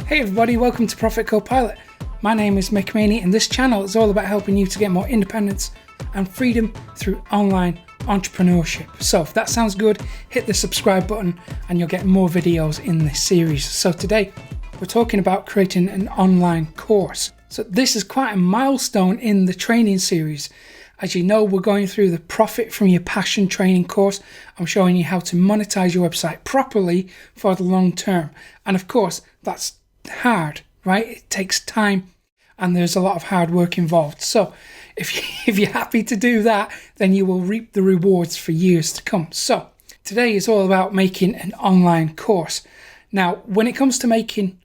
Hey everybody, welcome to Profit Copilot. My name is Mick Maney and this channel is all about helping you to get more independence and freedom through online entrepreneurship. So if that sounds good, hit the subscribe button and you'll get more videos in this series. So today we're talking about creating an online course. So this is quite a milestone in the training series. As you know, we're going through the Profit from Your Passion training course. I'm showing you how to monetize your website properly for the long term. And of course, that's hard, right? It takes time and there's a lot of hard work involved. So if you're happy to do that, then you will reap the rewards for years to come. So today is all about making an online course. Now, when it comes to making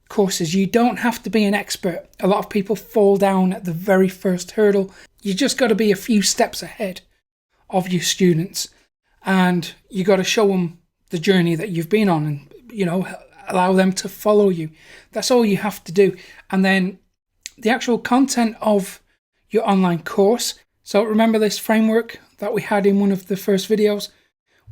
courses, you don't have to be an expert. A lot of people fall down at the very first hurdle. You just got to be a few steps ahead of your students, and you got to show them the journey that you've been on, and allow them to follow you. That's all you have to do. And then the actual content of your online course. So remember this framework that we had in one of the first videos,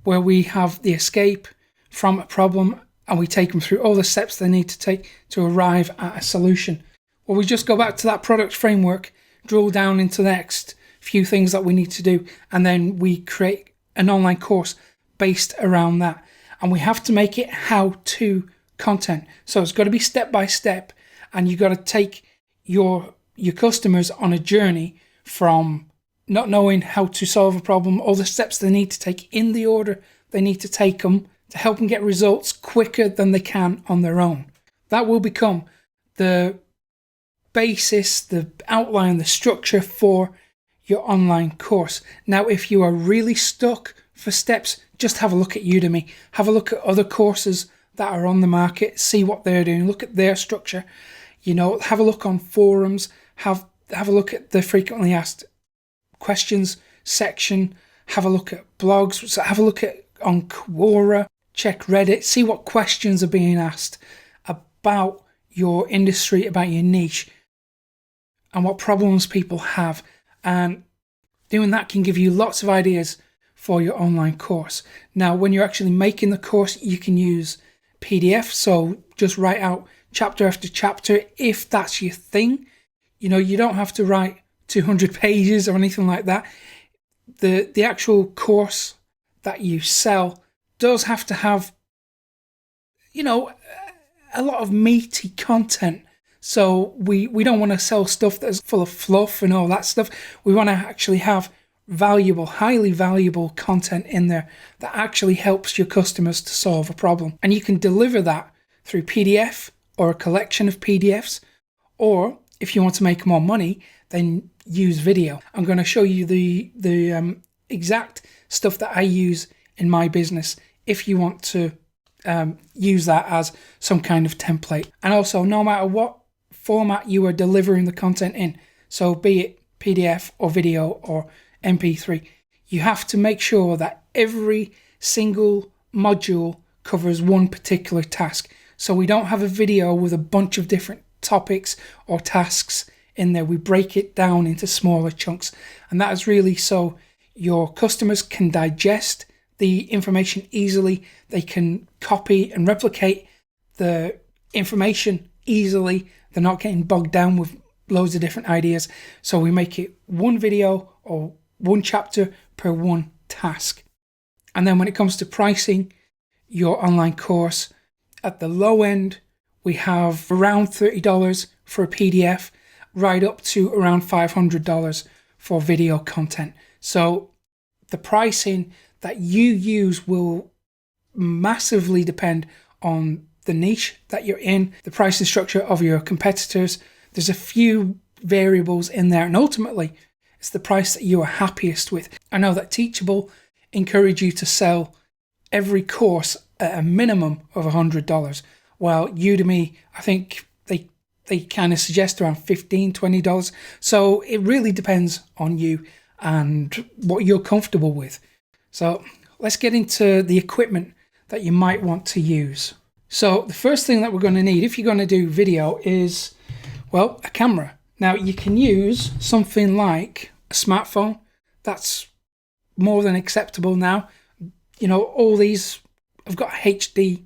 where we have the escape from a problem and we take them through all the steps they need to take to arrive at a solution. Well, we just go back to that product framework, drill down into the next few things that we need to do, and then we create an online course based around that. And we have to make it how-to content. So it's got to be step by step, and you got to take your customers on a journey from not knowing how to solve a problem, all the steps they need to take in the order they need to take them to help them get results quicker than they can on their own. That will become the basis, the outline, the structure for your online course. Now, if you are really stuck for steps, just have a look at Udemy. Have a look at other courses that are on the market, see what they're doing, look at their structure. Have a look on forums, have a look at the frequently asked questions section, have a look at blogs, so have a look at on Quora, check Reddit, see what questions are being asked about your industry, about your niche, and what problems people have. And doing that can give you lots of ideas for your online course. Now, when you're actually making the course, you can use PDF. So just write out chapter after chapter if that's your thing. You don't have to write 200 pages or anything like that. The actual course that you sell does have to have, a lot of meaty content. So we don't want to sell stuff that's full of fluff and all that stuff. We want to actually have valuable, highly valuable content in there that actually helps your customers to solve a problem. And you can deliver that through PDF or a collection of PDFs, or if you want to make more money, then use video. I'm going to show you the exact stuff that I use in my business if you want to use that as some kind of template. And also, no matter what format you are delivering the content in, so be it PDF or video or MP3, you have to make sure that every single module covers one particular task. So we don't have a video with a bunch of different topics or tasks in there. We break it down into smaller chunks, and that is really so your customers can digest the information easily. They can copy and replicate the information easily. They're not getting bogged down with loads of different ideas. So we make it one video or one chapter per one task. And then when it comes to pricing your online course, at the low end, we have around $30 for a PDF, right up to around $500 for video content. So the pricing that you use will massively depend on the niche that you're in, the pricing structure of your competitors. There's a few variables in there, and ultimately it's the price that you are happiest with. I know that Teachable encourage you to sell every course at a minimum of $100, while Udemy, I think they kind of suggest around $15, $20. So it really depends on you and what you're comfortable with. So let's get into the equipment that you might want to use. So the first thing that we're going to need if you're going to do video is, well, a camera. Now you can use something like a smartphone. That's more than acceptable now. All these have got HD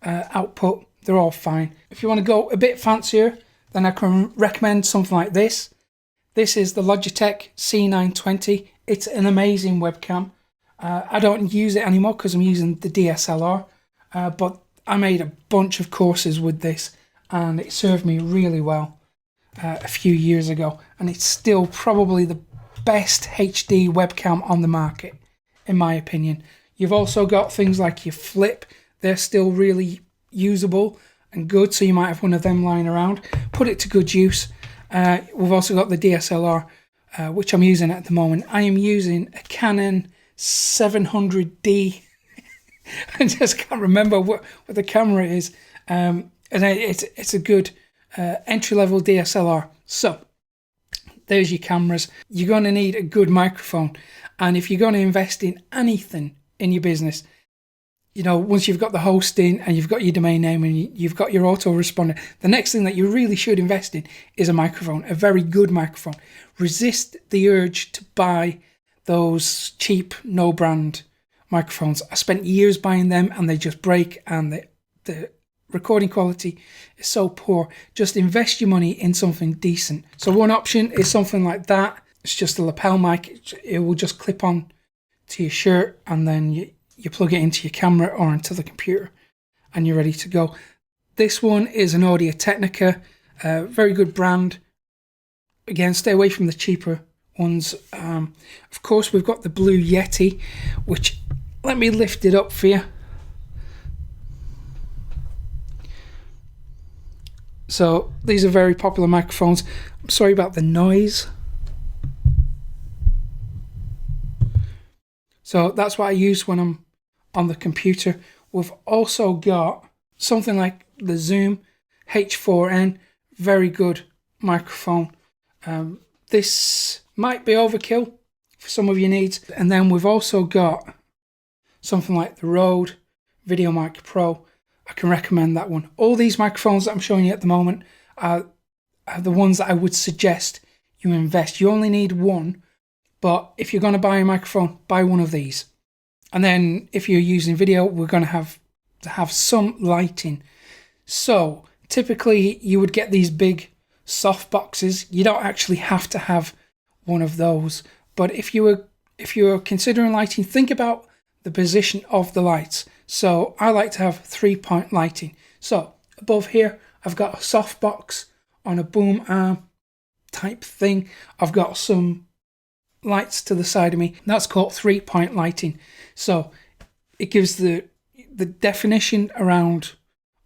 output. they're all fine. If you want to go a bit fancier, then I can recommend something like this. This is the Logitech C920. It's an amazing webcam. I don't use it anymore because I'm using the DSLR, but I made a bunch of courses with this and it served me really well a few years ago, and it's still probably the best HD webcam on the market, in my opinion. You've also got things like your Flip. They're still really usable and good, so you might have one of them lying around. Put it to good use. We've also got the DSLR, which I'm using at the moment. I am using a Canon 700D. I just can't remember what the camera is. And it's a good entry-level DSLR. So there's your cameras. You're going to need a good microphone. And if you're going to invest in anything in your business, you know, once you've got the hosting and you've got your domain name and you've got your autoresponder, the next thing that you really should invest in is a microphone, a very good microphone. Resist the urge to buy those cheap, no-brand microphones. I spent years buying them and they just break, and the recording quality is so poor. Just invest your money in something decent. So one option is something like that. It's just a lapel mic. It will just clip on to your shirt, and then you plug it into your camera or into the computer and you're ready to go. This one is an Audio Technica, very good brand. Again, stay away from the cheaper ones. Of course, we've got the Blue Yeti, which, let me lift it up for you. So these are very popular microphones. I'm sorry about the noise. So that's what I use when I'm on the computer. We've also got something like the Zoom H4n, very good microphone. This might be overkill for some of your needs. And then we've also got something like the Rode VideoMic Pro. I can recommend that one. All these microphones that I'm showing you at the moment are the ones that I would suggest you invest. You only need one, but if you're going to buy a microphone, buy one of these. And then if you're using video, we're going to have some lighting. So typically you would get these big soft boxes. You don't actually have to have one of those. But if you're considering lighting, think about the position of the lights. So I like to have 3-point lighting. So above here, I've got a soft box on a boom arm type thing. I've got some lights to the side of me. That's called 3-point lighting. So it gives the definition around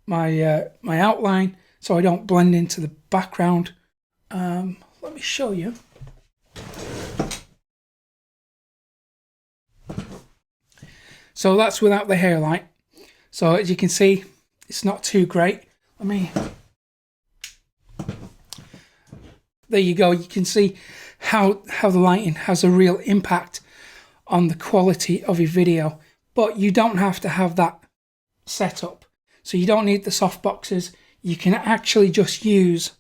my my outline, so I don't blend into the background. Let me show you. So that's without the hairlight. So as you can see, it's not too great. There you go. You can see how the lighting has a real impact on the quality of your video. But you don't have to have that set up. So you don't need the soft boxes. You can actually just use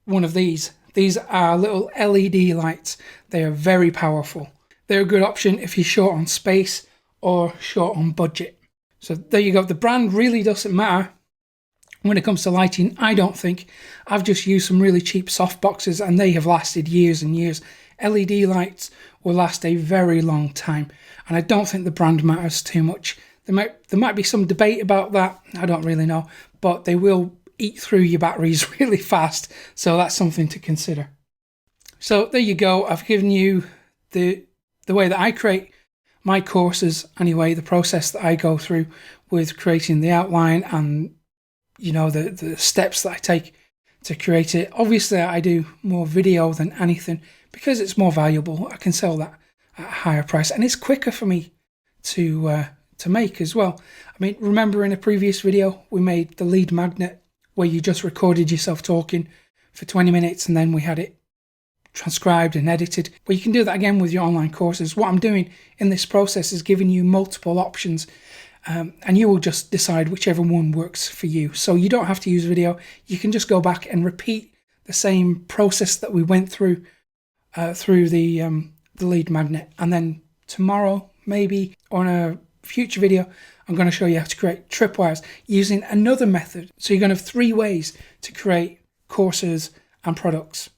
one of these. These are little LED lights. They are very powerful. They're a good option if you're short on space or short on budget. So there you go. The brand really doesn't matter when it comes to lighting, I don't think. I've just used some really cheap soft boxes and they have lasted years and years. LED lights will last a very long time, and I don't think the brand matters too much. There might be some debate about that, I don't really know, but they will eat through your batteries really fast, so that's something to consider. So there you go. I've given you the way that I create my courses anyway, the process that I go through with creating the outline and, you know, the steps that I take to create it. Obviously, I do more video than anything because it's more valuable. I can sell that at a higher price, and it's quicker for me to make as well. I mean, remember in a previous video, we made the lead magnet where you just recorded yourself talking for 20 minutes and then we had it transcribed and edited. Well, you can do that again with your online courses. What I'm doing in this process is giving you multiple options, and you will just decide whichever one works for you. So you don't have to use video. You can just go back and repeat the same process that we went through the lead magnet. And then tomorrow, maybe on a future video, I'm going to show you how to create tripwires using another method. So you're going to have 3 ways to create courses and products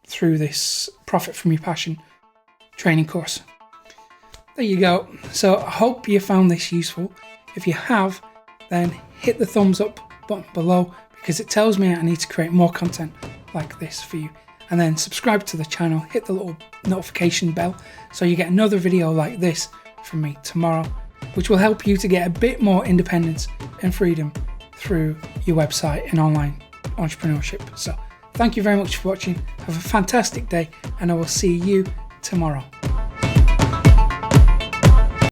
through this Profit From Your Passion training course. There you go. So I hope you found this useful. If you have, then hit the thumbs up button below, because it tells me I need to create more content like this for you. And then subscribe to the channel, hit the little notification bell so you get another video like this from me tomorrow, which will help you to get a bit more independence and freedom through your website and online entrepreneurship. So thank you very much for watching. Have a fantastic day, and I will see you tomorrow.